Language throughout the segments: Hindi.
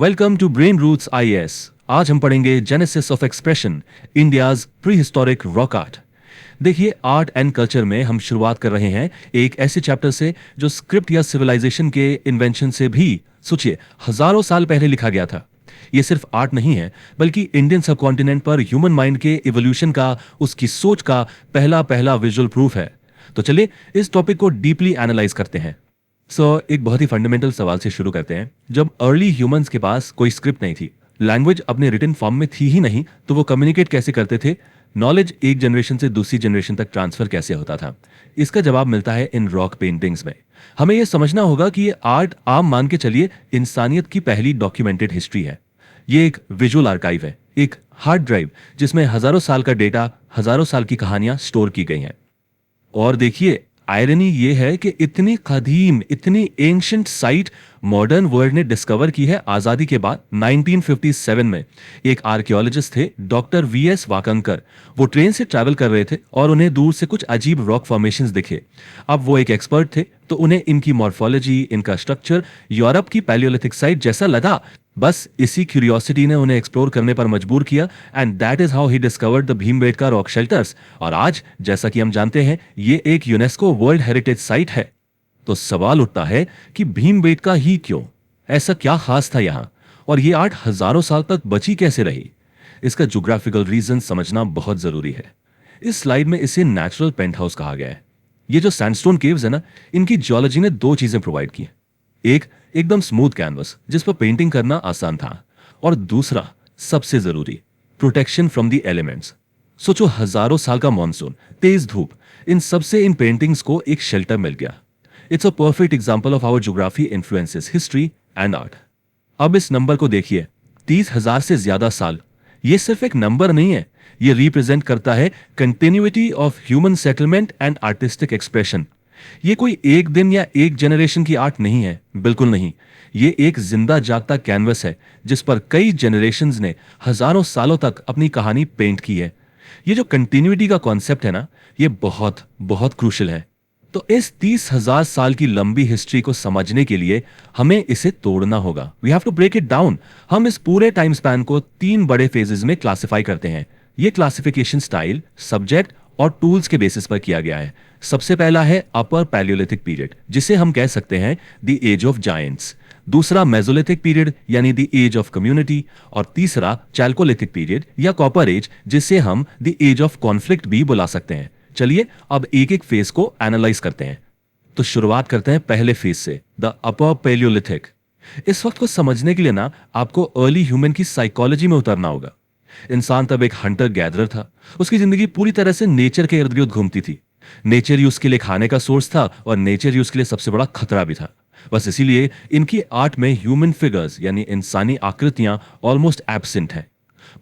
Welcome to brain roots IAS. आज हम पढ़ेंगे genesis of expression, India's pre historic rock art. देखिए, आर्ट एंड कल्चर में हम शुरुआत कर रहे हैं एक ऐसे चैप्टर से जो स्क्रिप्ट या सिविलाइजेशन के इन्वेंशन से भी सोचिए हजारों साल पहले लिखा गया था। ये सिर्फ आर्ट नहीं है, बल्कि इंडियन सबकॉन्टिनेंट पर ह्यूमन माइंड के इवोल्यूशन का, उसकी सोच का पहला पहला विजुअल प्रूफ है। तो चलिए इस टॉपिक को डीपली एनालाइज करते हैं। एक बहुत ही फंडामेंटल सवाल से शुरू करते हैं। जब अर्ली ह्यूमंस के पास कोई स्क्रिप्ट नहीं थी, लैंग्वेज अपने रिटन फॉर्म में थी ही नहीं, तो वो कम्युनिकेट कैसे करते थे? नॉलेज एक जनरेशन से दूसरी जनरेशन तक ट्रांसफर कैसे होता था? इसका जवाब मिलता है इन रॉक पेंटिंग्स में। हमें यह समझना होगा कि ये आर्ट आम मान के चलिए इंसानियत की पहली डॉक्यूमेंटेड हिस्ट्री है। ये एक विजुअल आर्काइव है, एक हार्ड ड्राइव जिसमें हजारों साल का डेटा, हजारों साल की कहानियां स्टोर की गई हैं। और देखिए, आयरनी ये है कि इतनी कदीम, इतनी एंशिएंट साइट मॉडर्न वर्ल्ड ने डिस्कवर की है आजादी के बाद 1957 में। एक आर्कियोलॉजिस्ट थे डॉक्टर वीएस वाकंकर। वो ट्रेन से ट्रैवल कर रहे थे और उन्हें दूर से कुछ अजीब रॉक फॉर्मेशंस दिखे। अब वो एक एक्सपर्ट थे, तो उन्हें इनकी मॉर्फोलॉजी, इनका स्ट्रक्चर यूरोप की पैलियोलिथिक साइट जैसा लगा। बस इसी क्यूरियोसिटी ने उन्हें एक्सप्लोर करने पर मजबूर किया, and that is how he discovered the Bhimbetka rock shelters. और आज जैसा कि हम जानते हैं, ये एक यूनेस्को वर्ल्ड हेरिटेज साइट है। तो सवाल उठता है कि भीमबेटका ही क्यों? ऐसा क्या खास था यहां? और ये आर्ट हजारों साल तक बची कैसे रही? इसका ज्योग्राफिकल रीजन समझना बहुत जरूरी है। इस स्लाइड में इसे नेचुरल पेंट हाउस कहा गया है। ये जो सैंडस्टोन केव्स है ना, इनकी जियोलॉजी ने दो चीजें प्रोवाइड की। एक, एकदम स्मूथ कैनवस जिस पर पेंटिंग करना आसान था, और दूसरा सबसे जरूरी, प्रोटेक्शन फ्रॉम द एलिमेंट्स। सोचो, हजारों साल का मॉनसून, तेज धूप, इन सबसे इन पेंटिंग्स को एक शेल्टर मिल गया। It's a perfect example of how geography influences history and art. अब इस नंबर को देखिए, 30,000 से ज्यादा साल। ये सिर्फ एक नंबर नहीं है, ये रिप्रेजेंट करता है continuity of human settlement and artistic expression. ये कोई एक दिन या एक जनरेशन की आर्ट नहीं है, बिल्कुल नहीं। ये एक जिंदा जागता कैनवस है जिस पर कई जनरेशंस ने हजारों सालों तक अपनी कहानी पेंट की है। ये जो कंटिन्यूटी का कॉन्सेप्ट है ना, ये बहुत बहुत क्रूशियल है। तो इस 30,000 साल की लंबी हिस्ट्री को समझने के लिए हमें इसे तोड़ना होगा। We have to break it down. हम इस पूरे टाइम स्पैन को 3 बड़े फेजेस में क्लासिफाई करते हैं। ये क्लासिफिकेशन स्टाइल, सब्जेक्ट और टूल्स के बेसिस पर किया गया है। सबसे पहला है अपर पैलियोलिथिक पीरियड, जिसे हम कह सकते हैं द एज ऑफ जायंट्स। दूसरा मेसोलिथिक पीरियड यानी द एज ऑफ कम्युनिटी। और तीसरा चैल्कोलिथिक पीरियड या कॉपर एज, जिसे हम द एज ऑफ कॉन्फ्लिक्ट भी बुला सकते हैं। चलिए अब एक एक फेज को एनालाइज करते हैं। तो शुरुआत करते हैं पहले फेज से, द अपर पैलियोलिथिक। इस वक्त को समझने के लिए ना आपको अर्ली ह्यूमन की साइकोलॉजी में उतरना होगा। इंसान तब एक हंटर गैदरर था। उसकी जिंदगी पूरी तरह से नेचर के इर्द गिर्द घूमती थी। नेचर ही उसके लिए खाने का सोर्स था, और नेचर ही उसके लिए सबसे बड़ा खतरा भी था। बस इसीलिए इनकी आर्ट में ह्यूमन फिगर्स यानी इंसानी आकृतियां ऑलमोस्ट एब्सेंट हैं।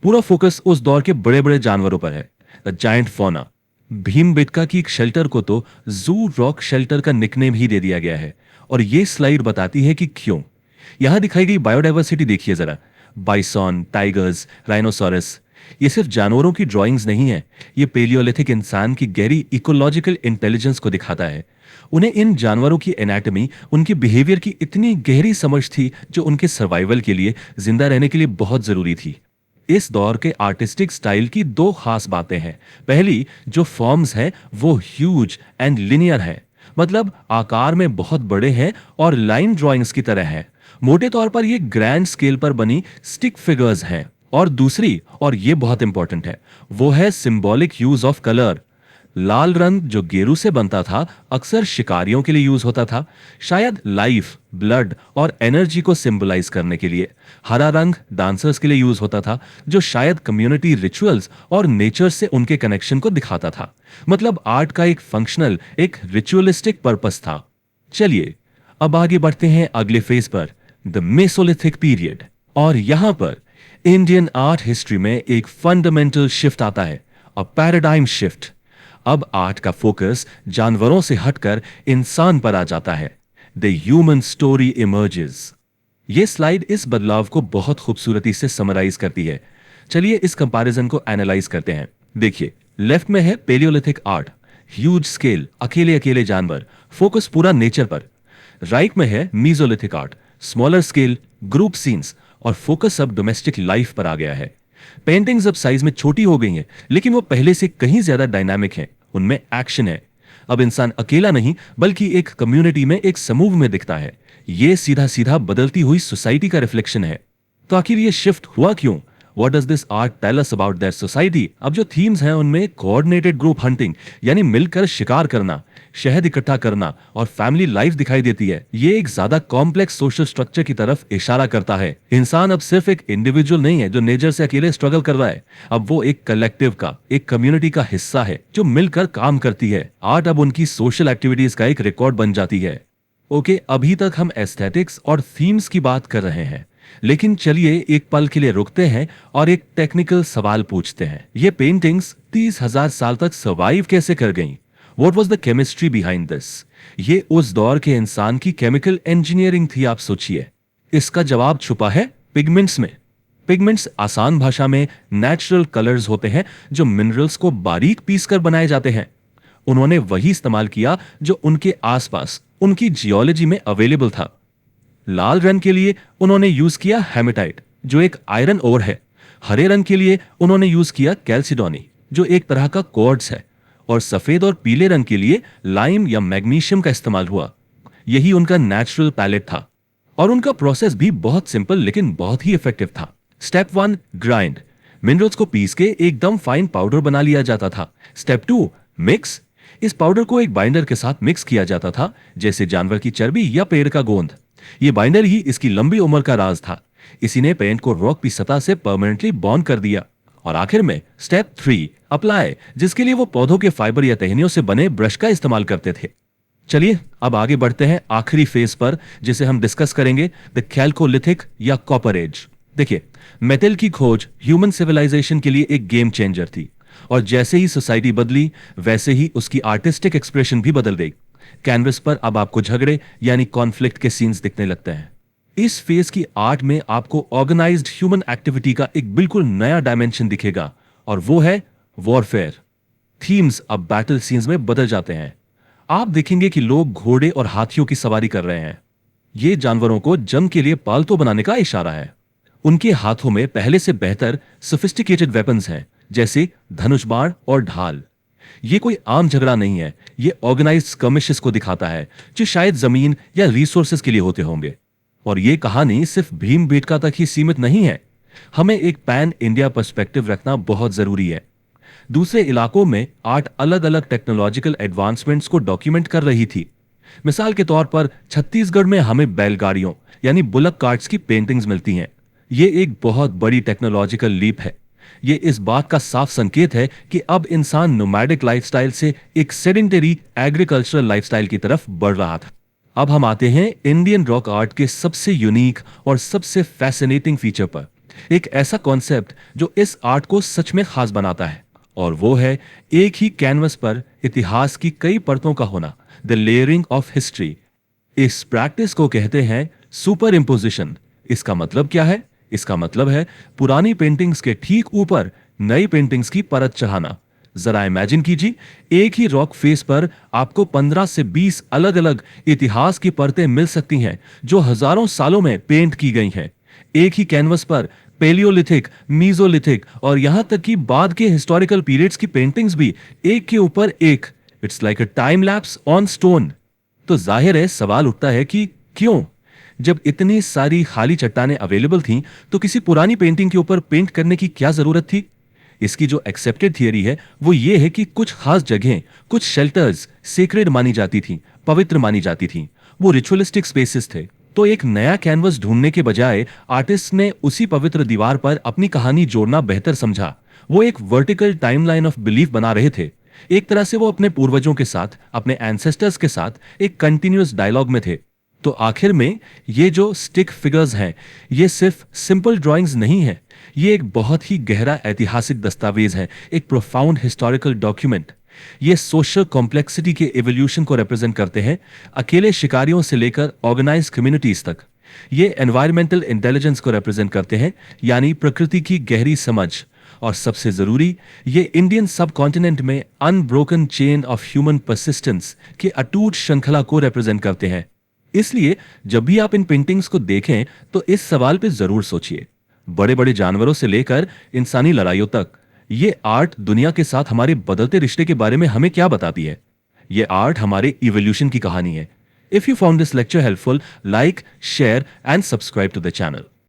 पूरा फोकस उस दौर के बड़े बड़े जानवरों पर है, द जायंट फौना। भीमबेटका की एक शेल्टर को तो जू रॉक शेल्टर का निकनेम ही दे दिया गया है। और ये स्लाइड बताती है कि क्यों। यहां दिखाई गई बायोडाइवर्सिटी देखिए जरा। बाइसॉन, टाइगर्स, राइनोसोरस, ये सिर्फ जानवरों की ड्राइंग्स नहीं है, ये पेलियोलिथिक इंसान की गहरी इकोलॉजिकल इंटेलिजेंस को दिखाता है। उन्हें इन जानवरों की एनाटॉमी, उनके बिहेवियर की इतनी गहरी समझ थी जो उनके सर्वाइवल के लिए, जिंदा रहने के लिए बहुत जरूरी थी। इस दौर के आर्टिस्टिक स्टाइल की 2 खास बातें हैं। पहली, जो फॉर्म्स हैं वो ह्यूज एंड लिनियर है, मतलब आकार में बहुत बड़े हैं और लाइन ड्राइंग्स की तरह है। मोटे तौर पर ये ग्रैंड स्केल पर बनी स्टिक फिगर्स हैं। और दूसरी, और ये बहुत इंपॉर्टेंट है, वो है सिंबॉलिक यूज ऑफ कलर। लाल रंग जो गेरू से बनता था, अक्सर शिकारियों के लिए यूज होता था, शायद लाइफ, ब्लड और एनर्जी को सिंबलाइज करने के लिए। हरा रंग डांसर्स के लिए यूज होता था, जो शायद कम्युनिटी रिचुअल्स और नेचर से उनके कनेक्शन को दिखाता था। मतलब आर्ट का एक फंक्शनल, एक रिचुअलिस्टिक पर्पस था। चलिए अब आगे बढ़ते हैं अगले फेज पर, द मेसोलिथिक पीरियड। और यहां पर इंडियन आर्ट हिस्ट्री में एक फंडामेंटल शिफ्ट आता है, अ पैराडाइम शिफ्ट। अब आर्ट का फोकस जानवरों से हटकर इंसान पर आ जाता है। The human story emerges. यह स्लाइड इस बदलाव को बहुत खूबसूरती से समराइज करती है। चलिए इस कंपैरिजन को एनालाइज करते हैं। देखिए, लेफ्ट में है पेलियोलिथिक आर्ट, ह्यूज स्केल, अकेले अकेले जानवर, फोकस पूरा नेचर पर। राइट में है mesolithic art, smaller scale, group scenes, और फोकस अब डोमेस्टिक लाइफ पर आ गया है। पेंटिंग्स अब साइज में छोटी हो गई हैं, लेकिन वो पहले से कहीं ज्यादा डायनामिक हैं। उनमें एक्शन है। अब इंसान अकेला नहीं, बल्कि एक कम्युनिटी में, एक समूह में दिखता है। ये सीधा सीधा बदलती हुई सोसाइटी का रिफ्लेक्शन है। तो आखिर ये शिफ्ट हुआ क्यों? What does this art tell us about their society? अब जो थीम्स हैं उनमें कोऑर्डिनेटेड ग्रुप हंटिंग, यानी मिलकर शिकार करना, शहद इकट्ठा करना और फैमिली लाइफ दिखाई देती है। ये एक ज्यादा कॉम्प्लेक्स सोशल स्ट्रक्चर की तरफ इशारा करता है। इंसान अब सिर्फ एक इंडिविजुअल नहीं है जो नेचर से अकेले स्ट्रगल कर रहा है। अब वो एक कलेक्टिव का, एक कम्युनिटी का हिस्सा है जो मिलकर काम करती है। आर्ट अब उनकी सोशल एक्टिविटीज का एक रिकॉर्ड बन जाती है। ओके, अभी तक हम एस्थेटिक्स और थीम्स की बात कर रहे हैं, लेकिन चलिए एक पल के लिए रुकते हैं और एक टेक्निकल सवाल पूछते हैं। ये पेंटिंग्स 30,000 साल तक सर्वाइव कैसे कर गईं? What was the chemistry behind this? ये उस दौर के इंसान की केमिकल इंजीनियरिंग थी, आप सोचिए। इसका जवाब छुपा है पिगमेंट्स में। पिगमेंट्स आसान भाषा में नेचुरल कलर्स होते हैं जो मिनरल्स को बारीक पीस कर बनाए जाते हैं। उन्होंने वही इस्तेमाल किया जो उनके आसपास, उनकी जियोलॉजी में अवेलेबल था। लाल रंग के लिए उन्होंने यूज किया हेमेटाइट, जो एक आयरन ओर है। हरे रंग के लिए उन्होंने यूज किया कैल्सिडोनी, जो एक तरह का क्वार्ट्ज है। और सफेद और पीले रंग के लिए लाइम या मैग्नीशियम का इस्तेमाल हुआ। यही उनका नेचुरल पैलेट था। और उनका प्रोसेस भी बहुत सिंपल लेकिन बहुत ही इफेक्टिव था। Step 1, grind. मिनरल्स को पीस के एकदम फाइन पाउडर बना लिया जाता था। Step 2, mix. इस पाउडर को एक बाइंडर के साथ मिक्स किया जाता था, जैसे जानवर की चर्बी या पेड़ का गोंद। ये बाइंडर ही इसकी लंबी उम्र का राज था। इसी ने पेंट को रॉक की सतह से परमानेंटली बॉन्ड कर दिया। और आखिर में स्टेप 3, अप्लाई, जिसके लिए वो पौधों के फाइबर या टहनियों से बने ब्रश का इस्तेमाल करते थे। चलिए अब आगे बढ़ते हैं आखिरी फेज पर, जिसे हम डिस्कस करेंगे, द कैल्कोलिथिक या कॉपर एज। देखिए, मेटल की खोज ह्यूमन सिविलाइजेशन के लिए एक गेम चेंजर थी। और जैसे ही सोसाइटी बदली, वैसे ही उसकी आर्टिस्टिक एक्सप्रेशन भी बदल गई। कैनवस पर अब आपको झगड़े यानी कॉन्फ्लिक्ट के सीन्स दिखने लगते हैं। इस फेज की आर्ट में आपको ऑर्गेनाइज्ड ह्यूमन एक्टिविटी का एक बिल्कुल नया डायमेंशन दिखेगा, और वो है वॉरफेयर। थीम्स अब बैटल सीन्स में बदल जाते हैं। आप देखेंगे कि लोग घोड़े और हाथियों की सवारी कर रहे हैं। ये जानवरों को जंग के लिए पालतू बनाने का इशारा है। उनके हाथों में पहले से बेहतर सोफिस्टिकेटेड वेपन्स हैं, जैसे धनुष बाण और ढाल। ये कोई आम झगड़ा नहीं है, ये ऑर्गेनाइज्ड स्कर्मिशेस को दिखाता है, जो शायद जमीन या रिसोर्सेज के लिए होते होंगे। और ये कहानी सिर्फ भीमबेटका तक ही सीमित नहीं है। हमें एक पैन इंडिया पर्सपेक्टिव रखना बहुत जरूरी है। दूसरे इलाकों में आर्ट अलग अलग टेक्नोलॉजिकल एडवांसमेंट्स को डॉक्यूमेंट कर रही थी। मिसाल के तौर पर छत्तीसगढ़ में हमें बैलगाड़ियों यानी बुलक कार्ट्स की पेंटिंग्स मिलती हैं। ये एक बहुत बड़ी टेक्नोलॉजिकल लीप है। ये इस बात का साफ संकेत है कि अब इंसान नोमैडिक लाइफस्टाइल से एक सेडेंटरी एग्रीकल्चरल लाइफस्टाइल की तरफ बढ़ रहा था। अब हम आते हैं इंडियन रॉक आर्ट के सबसे यूनिक और सबसे फैसिनेटिंग फीचर पर, एक ऐसा कॉन्सेप्ट जो इस आर्ट को सच में खास बनाता है, और वो है एक ही कैनवस पर इतिहास की कई परतों का होना, द लेयरिंग ऑफ हिस्ट्री। इस प्रैक्टिस को कहते हैं सुपर इम्पोजिशन। इसका मतलब क्या है? इसका मतलब है पुरानी पेंटिंग्स के ठीक ऊपर नई पेंटिंग्स की परत चढ़ाना। जरा इमेजिन कीजिए, एक ही रॉक फेस पर आपको 15 से 20 अलग अलग इतिहास की परतें मिल सकती हैं, जो हजारों सालों में पेंट की गई हैं। एक ही कैनवस पर पेलियोलिथिक, मीजोलिथिक और यहां तक कि बाद के हिस्टोरिकल पीरियड्स की पेंटिंग्स भी एक के ऊपर एक। It's like a time lapse on stone. तो जाहिर है सवाल उठता है कि क्यों? जब इतनी सारी खाली चट्टानें अवेलेबल थीं, तो किसी पुरानी पेंटिंग के ऊपर पेंट करने की क्या जरूरत थी? इसकी जो एक्सेप्टेड थियरी है वो ये है कि कुछ खास जगहें, कुछ शेल्टर्स सेक्रेड मानी जाती थी, पवित्र मानी जाती थी। वो रिचुअलिस्टिक स्पेसेस थे। तो एक नया कैनवस ढूंढने के बजाय आर्टिस्ट ने उसी पवित्र दीवार पर अपनी कहानी जोड़ना बेहतर समझा। वो एक वर्टिकल टाइमलाइन ऑफ बिलीफ बना रहे थे। एक तरह से वो अपने पूर्वजों के साथ, अपने एंसेस्टर्स के साथ एक कंटिन्यूअस डायलॉग में थे। तो आखिर में ये जो स्टिक फिगर्स हैं, ये सिर्फ सिंपल ड्राइंग्स नहीं है, ये एक बहुत ही गहरा ऐतिहासिक दस्तावेज है, एक प्रोफाउंड हिस्टोरिकल डॉक्यूमेंट। ये सोशल कॉम्प्लेक्सिटी के एवोल्यूशन को रिप्रेजेंट करते हैं, अकेले शिकारियों से लेकर ऑर्गेनाइज कम्युनिटीज तक। ये एनवायरमेंटल इंटेलिजेंस को रिप्रेजेंट करते हैं, यानी प्रकृति की गहरी समझ। और सबसे जरूरी, ये इंडियन सब कॉन्टिनेंट में unbroken chain of human persistence की अटूट श्रृंखला को रिप्रेजेंट करते हैं। इसलिए जब भी आप इन पेंटिंग्स को देखें तो इस सवाल पे जरूर सोचिए, बड़े बड़े जानवरों से लेकर इंसानी लड़ाइयों तक, ये आर्ट दुनिया के साथ हमारे बदलते रिश्ते के बारे में हमें क्या बताती है? ये आर्ट हमारे इवोल्यूशन की कहानी है। If you found this lecture helpful, like, share and subscribe to the channel.